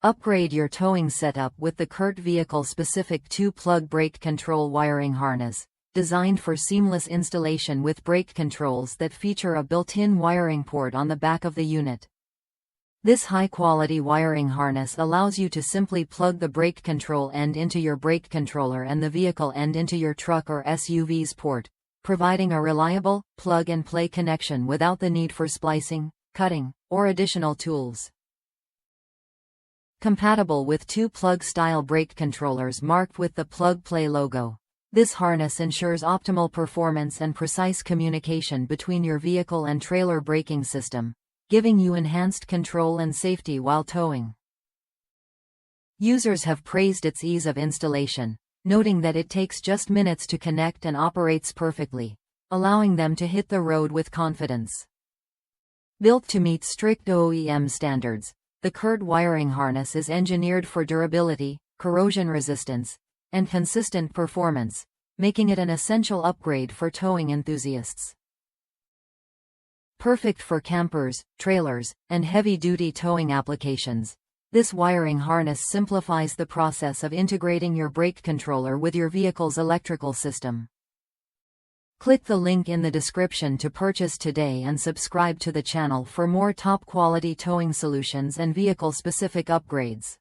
Upgrade your towing setup with the CURT vehicle-specific 2-plug brake control wiring harness, designed for seamless installation with brake controls that feature a built-in wiring port on the back of the unit. This high-quality wiring harness allows you to simply plug the brake control end into your brake controller and the vehicle end into your truck or SUV's port, providing a reliable, plug-and-play connection without the need for splicing, cutting, or additional tools. Compatible with 2-plug style brake controllers marked with the plug-play logo. This harness ensures optimal performance and precise communication between your vehicle and trailer braking system, giving you enhanced control and safety while towing. Users have praised its ease of installation, noting that it takes just minutes to connect and operates perfectly, allowing them to hit the road with confidence. Built to meet strict OEM standards, the CURT wiring harness is engineered for durability, corrosion resistance, and consistent performance, making it an essential upgrade for towing enthusiasts. Perfect for campers, trailers, and heavy-duty towing applications, this wiring harness simplifies the process of integrating your brake controller with your vehicle's electrical system. Click the link in the description to purchase today and subscribe to the channel for more top-quality towing solutions and vehicle-specific upgrades.